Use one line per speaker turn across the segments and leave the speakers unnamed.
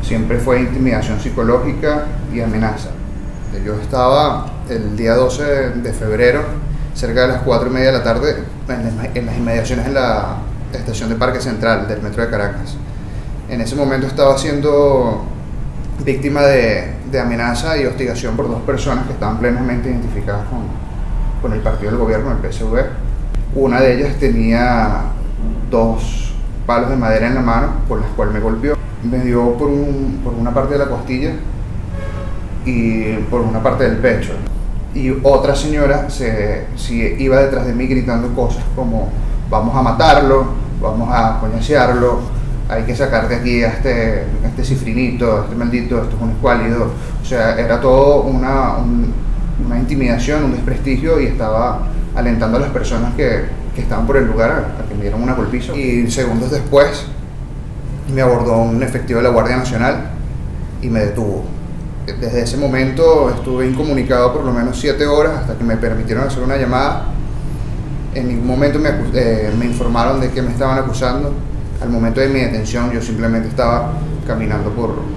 siempre fue intimidación psicológica y amenaza. Yo estaba el día 12 de febrero, cerca de las 4:30 de la tarde, en las inmediaciones de la estación de Parque Central del Metro de Caracas. En ese momento estaba siendo víctima de amenaza y hostigación por dos personas que estaban plenamente identificadas con el partido del gobierno, el PSV. Una de ellas tenía 2 palos de madera en la mano, por las cuales me golpeó. Me dio por una parte de la costilla y por una parte del pecho. Y otra señora iba detrás de mí gritando cosas como: vamos a matarlo, vamos a coñasearlo, hay que sacar de aquí a este cifrinito, a este maldito, esto es un escuálido. O sea, era todo una intimidación, un desprestigio, y estaba alentando a las personas que estaban por el lugar a que me dieran una golpiza. Y segundos después me abordó un efectivo de la Guardia Nacional y me detuvo. Desde ese momento estuve incomunicado por lo menos 7 horas hasta que me permitieron hacer una llamada. En ningún momento me informaron de qué me estaban acusando. Al momento de mi detención yo simplemente estaba caminando por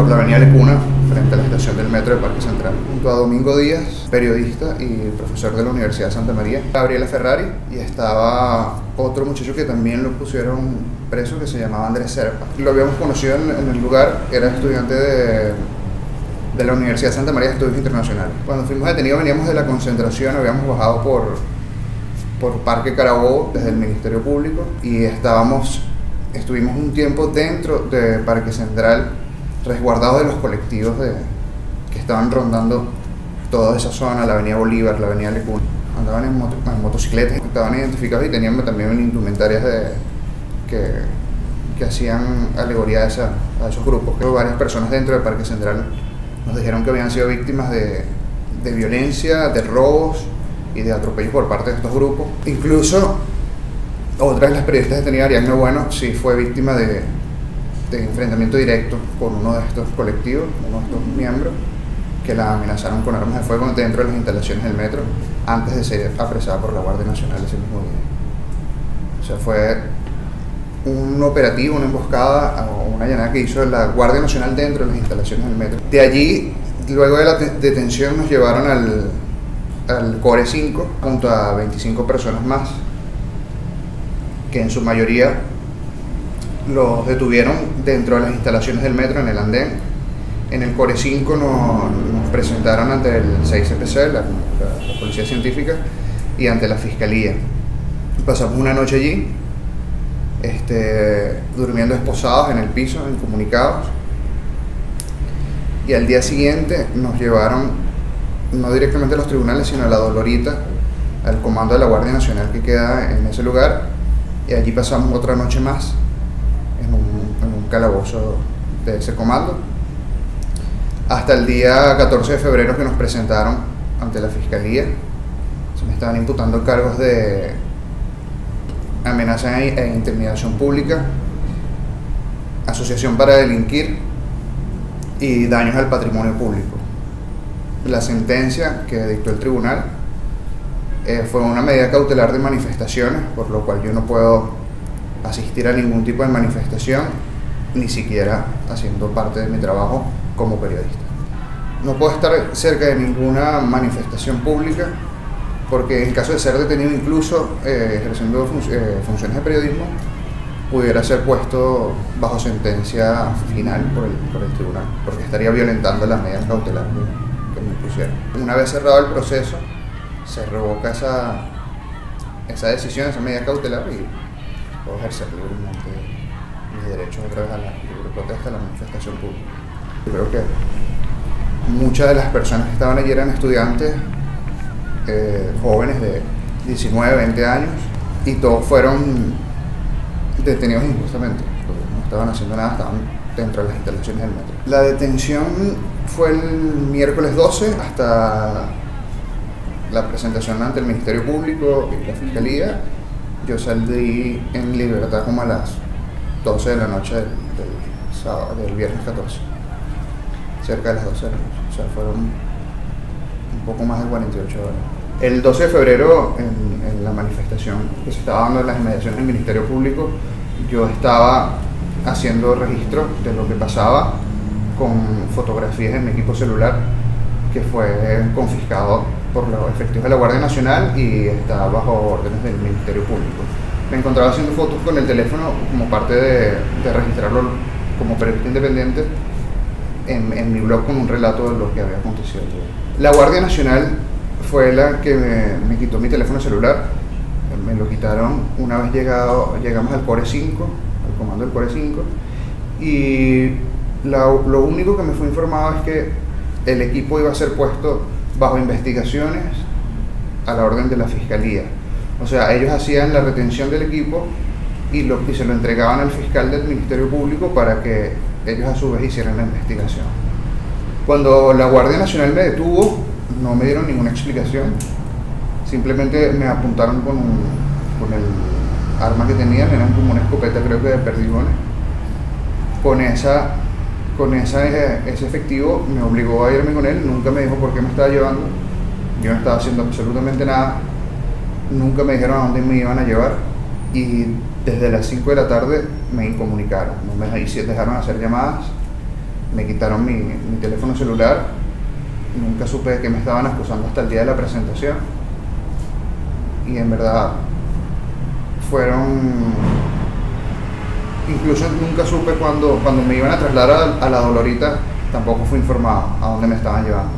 la avenida Lecuna, frente a la estación del metro de Parque Central, junto a Domingo Díaz, periodista y profesor de la Universidad de Santa María, Gabriela Ferrari, y estaba otro muchacho que también lo pusieron preso, que se llamaba Andrés Serpa. Lo habíamos conocido en el lugar, era estudiante de la Universidad de Santa María de Estudios Internacionales. Cuando fuimos detenidos veníamos de la concentración, habíamos bajado por Parque Carabobo desde el Ministerio Público y estuvimos un tiempo dentro de Parque Central, resguardados de los colectivos que estaban rondando toda esa zona, la avenida Bolívar, la avenida Lecuna. Andaban en motocicletas, estaban identificados y tenían también indumentarias que hacían alegoría a esos grupos. Varias personas dentro del Parque Central nos dijeron que habían sido víctimas de violencia, de robos y de atropellos por parte de estos grupos. Incluso otra de las periodistas detenidas, Ariadne Bueno, sí fue víctima de enfrentamiento directo con uno de estos colectivos, uno de estos miembros, que la amenazaron con armas de fuego dentro de las instalaciones del metro antes de ser apresada por la Guardia Nacional ese mismo día. O sea, fue un operativo, una emboscada o una allanada que hizo la Guardia Nacional dentro de las instalaciones del metro. De allí, luego de la detención, nos llevaron al Core 5 junto a 25 personas más, que en su mayoría los detuvieron dentro de las instalaciones del metro, en el andén. En el Core 5 nos presentaron ante el 6CPC, la Policía Científica, y ante la Fiscalía. Pasamos una noche allí, durmiendo esposados en el piso, incomunicados, y al día siguiente nos llevaron, no directamente a los tribunales, sino a La Dolorita, al comando de la Guardia Nacional que queda en ese lugar, y allí pasamos otra noche más en un calabozo de ese comando, hasta el día 14 de febrero, que nos presentaron ante la Fiscalía. Se me estaban imputando cargos de amenaza e intimidación pública, asociación para delinquir y daños al patrimonio público. La sentencia que dictó el tribunal fue una medida cautelar de manifestaciones, por lo cual yo no puedo asistir a ningún tipo de manifestación, ni siquiera haciendo parte de mi trabajo como periodista. No puedo estar cerca de ninguna manifestación pública, porque en caso de ser detenido, incluso ejerciendo funciones de periodismo, pudiera ser puesto bajo sentencia final por el tribunal, porque estaría violentando las medidas cautelares que me pusieron. Una vez cerrado el proceso, se revoca esa decisión, esa medida cautelar, y puedo ejercer libremente mis derechos otra vez a la libre protesta, a la manifestación pública. Yo creo que muchas de las personas que estaban allí eran estudiantes, jóvenes de 19, 20 años, y todos fueron detenidos injustamente, porque no estaban haciendo nada, estaban dentro de las instalaciones del metro. La detención fue el miércoles 12 hasta la presentación ante el Ministerio Público y la Fiscalía. Yo salí en libertad como a las 12 de la noche del viernes 14, cerca de las 12 de la noche, o sea, fueron un poco más de 48 horas. El 12 de febrero, en la manifestación que se estaba dando en las inmediaciones del Ministerio Público, yo estaba haciendo registro de lo que pasaba con fotografías en mi equipo celular, que fue confiscado por los efectivos de la Guardia Nacional y está bajo órdenes del Ministerio Público. Me encontraba haciendo fotos con el teléfono como parte de registrarlo como periodista independiente en mi blog con un relato de lo que había acontecido. La Guardia Nacional fue la que me quitó mi teléfono celular. Me lo quitaron una vez llegamos al Core 5, al comando del Core 5, y lo único que me fue informado es que el equipo iba a ser puesto bajo investigaciones a la orden de la Fiscalía. O sea, ellos hacían la retención del equipo y se lo entregaban al fiscal del Ministerio Público para que ellos a su vez hicieran la investigación. Cuando la Guardia Nacional me detuvo, no me dieron ninguna explicación, simplemente me apuntaron con el arma que tenían, eran como una escopeta, creo que de perdigones. Ese efectivo me obligó a irme con él, nunca me dijo por qué me estaba llevando, yo no estaba haciendo absolutamente nada, nunca me dijeron a dónde me iban a llevar, y desde las 5 de la tarde me incomunicaron, no me dejaron hacer llamadas, me quitaron mi teléfono celular, nunca supe de qué me estaban acusando hasta el día de la presentación, y en verdad incluso nunca supe cuando me iban a trasladar a la Dolorita, tampoco fui informado a dónde me estaban llevando.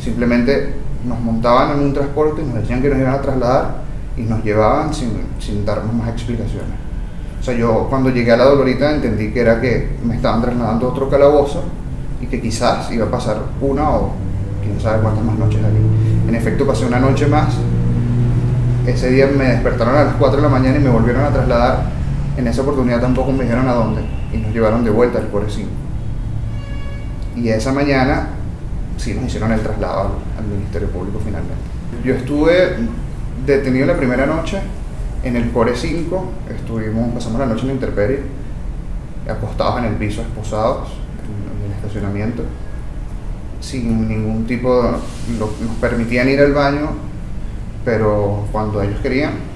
Simplemente nos montaban en un transporte, nos decían que nos iban a trasladar y nos llevaban sin darnos más explicaciones. O sea, yo cuando llegué a la Dolorita entendí que era que me estaban trasladando a otro calabozo y que quizás iba a pasar una o quién sabe cuántas más noches allí. En efecto, pasé una noche más. Ese día me despertaron a las 4 de la mañana y me volvieron a trasladar. En esa oportunidad tampoco me dijeron a dónde y nos llevaron de vuelta al Core 5. Y esa mañana sí nos hicieron el traslado al Ministerio Público finalmente. Yo estuve detenido la primera noche en el Core 5, pasamos la noche en la intemperie, acostados en el piso, esposados en el estacionamiento, sin ningún tipo nos permitían ir al baño, pero cuando ellos querían.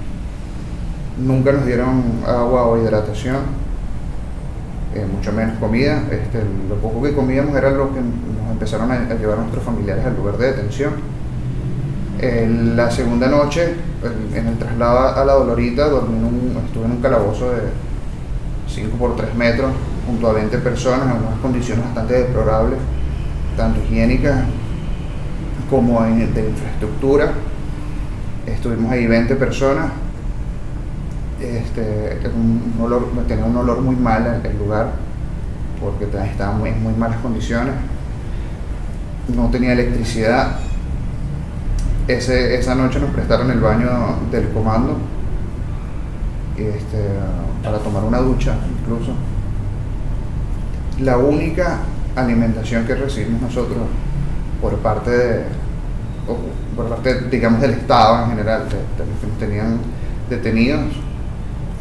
Nunca nos dieron agua o hidratación, mucho menos comida. Lo poco que comíamos era lo que nos empezaron a llevar nuestros familiares al lugar de detención. La segunda noche, en el traslado a la Dolorita, estuve en un calabozo de 5 por 3 metros, junto a 20 personas, en unas condiciones bastante deplorables, tanto higiénicas como de infraestructura. Estuvimos ahí 20 personas. Tenía un olor muy mal el lugar, porque estaba en muy malas condiciones, no tenía electricidad. Esa noche nos prestaron el baño del comando para tomar una ducha incluso. La única alimentación que recibimos nosotros por parte digamos del Estado en general, de los que nos tenían detenidos,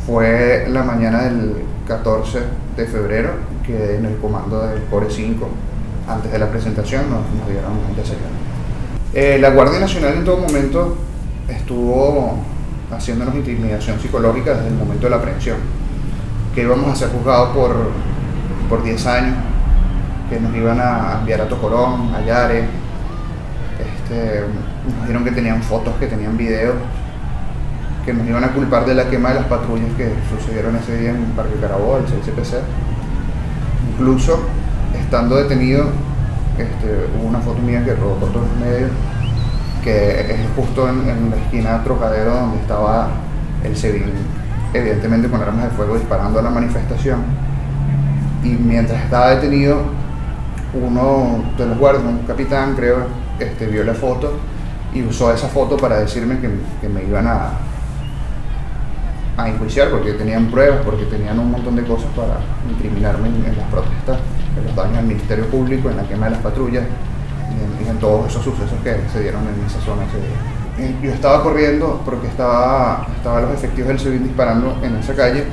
fue la mañana del 14 de febrero, que en el comando del Core 5, antes de la presentación, nos dieron un desayuno. La Guardia Nacional en todo momento estuvo haciéndonos intimidación psicológica desde el momento de la aprehensión, que íbamos a ser juzgados por 10 años, que nos iban a enviar a Tocorón, a Yare. Nos dijeron que tenían fotos, que tenían videos, que nos iban a culpar de la quema de las patrullas que sucedieron ese día en Parque Carabobo, el CICPC. Incluso, estando detenido, hubo una foto mía que rodó por todos los medios, que es justo en la esquina de Trocadero, donde estaba el SEBIN, evidentemente con armas de fuego, disparando a la manifestación. Y mientras estaba detenido, uno de los guardias, un capitán creo, vio la foto y usó esa foto para decirme que me iban a enjuiciar, porque tenían pruebas, porque tenían un montón de cosas para incriminarme en las protestas, en los daños al Ministerio Público, en la quema de las patrullas y en todos esos sucesos que se dieron en esa zona ese día. Yo estaba corriendo porque estaban los efectivos del SEBIN disparando en esa calle,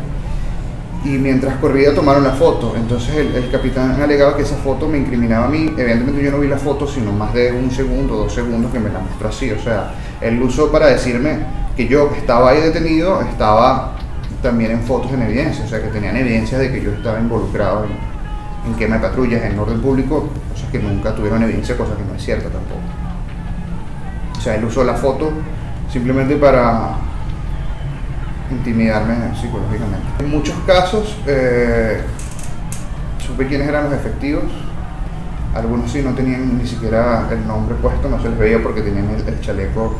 y mientras corría tomaron la foto. Entonces el capitán alegaba que esa foto me incriminaba a mí. Evidentemente yo no vi la foto, sino más de 1 segundo, 2 segundos, que me la mostró así. O sea, él lo usó para decirme que yo, que estaba ahí detenido, estaba también en fotos en evidencia, o sea que tenían evidencia de que yo estaba involucrado en quema de patrullas, en orden público, cosas que nunca tuvieron evidencia, cosa que no es cierta tampoco. O sea, él usó la foto simplemente para intimidarme psicológicamente. En muchos casos supe quiénes eran los efectivos. Algunos sí no tenían ni siquiera el nombre puesto, no se les veía porque tenían el chaleco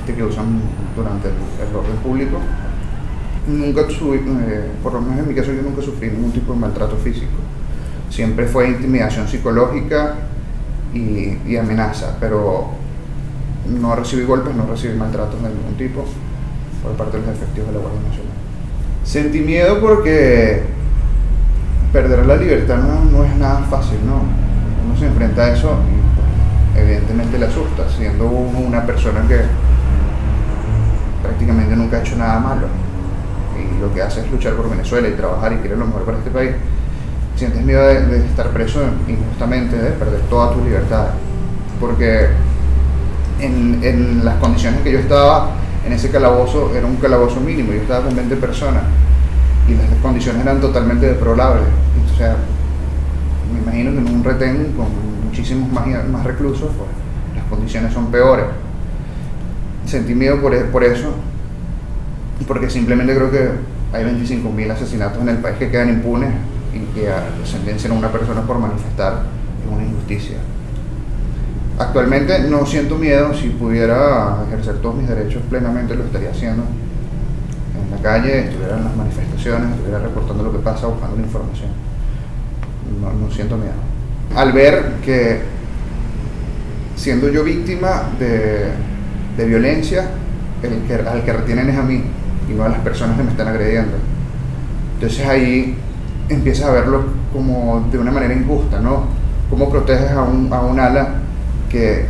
que usan durante el orden público. Nunca por lo menos en mi caso yo nunca sufrí ningún tipo de maltrato físico. Siempre fue intimidación psicológica y amenaza, pero no recibí golpes, no recibí maltratos de ningún tipo por parte de los efectivos de la Guardia Nacional. Sentí miedo porque perder la libertad no es nada fácil, ¿no? Uno se enfrenta a eso y pues, evidentemente le asusta, siendo uno una persona que prácticamente nunca ha hecho nada malo y lo que hace es luchar por Venezuela y trabajar y querer lo mejor para este país. Sientes miedo de estar preso injustamente, de perder toda tu libertad, porque en las condiciones que yo estaba en ese calabozo, era un calabozo mínimo, yo estaba con 20 personas y las condiciones eran totalmente deplorables. O sea, me imagino que en un retén con muchísimos más reclusos, pues las condiciones son peores. Sentí miedo por eso, porque simplemente creo que hay 25.000 asesinatos en el país que quedan impunes y que sentencian a una persona por manifestar es una injusticia. Actualmente no siento miedo. Si pudiera ejercer todos mis derechos plenamente lo estaría haciendo en la calle, estuviera en las manifestaciones, estuviera reportando lo que pasa, buscando la información. No siento miedo. Al ver que siendo yo víctima de violencia, al que retienen es a mí y no a las personas que me están agrediendo. Entonces ahí empiezas a verlo como de una manera injusta, ¿no? ¿Cómo proteges a un ala,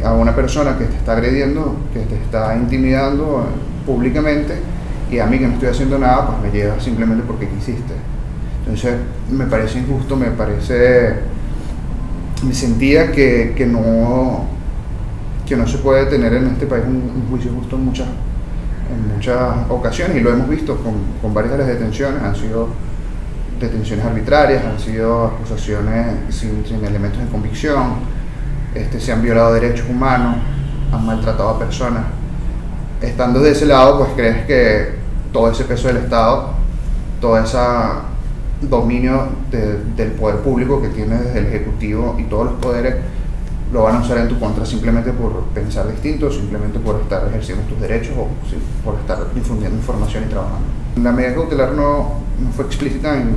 a una persona que te está agrediendo, que te está intimidando públicamente, y a mí que no estoy haciendo nada, pues me llega simplemente porque quisiste? Entonces me parece injusto, me sentía que no se puede tener en este país un juicio justo en muchas ocasiones, y lo hemos visto con varias de las detenciones. Han sido detenciones arbitrarias, han sido acusaciones sin elementos de convicción, se han violado derechos humanos, han maltratado a personas. Estando de ese lado, pues crees que todo ese peso del Estado, todo ese dominio del poder público que tiene desde el Ejecutivo y todos los poderes, lo van a usar en tu contra simplemente por pensar distinto, simplemente por estar ejerciendo tus derechos o por estar difundiendo información y trabajando. La medida cautelar no fue explícita en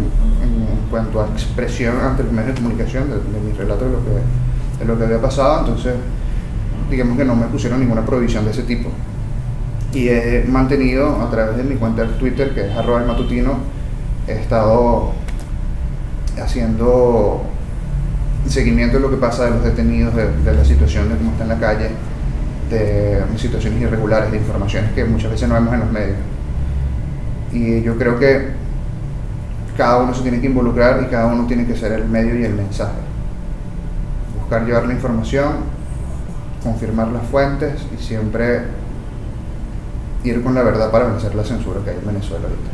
cuanto a expresión ante los medios de comunicación de mi relato de lo que había pasado, entonces digamos que no me pusieron ninguna prohibición de ese tipo. Y he mantenido a través de mi cuenta de Twitter, que es @elmatutino, he estado haciendo seguimiento de lo que pasa de los detenidos, de la situación de cómo está en la calle, de situaciones irregulares, de informaciones que muchas veces no vemos en los medios. Y yo creo que cada uno se tiene que involucrar y cada uno tiene que ser el medio y el mensaje. Buscar llevar la información, confirmar las fuentes y siempre ir con la verdad para vencer la censura que hay en Venezuela ahorita.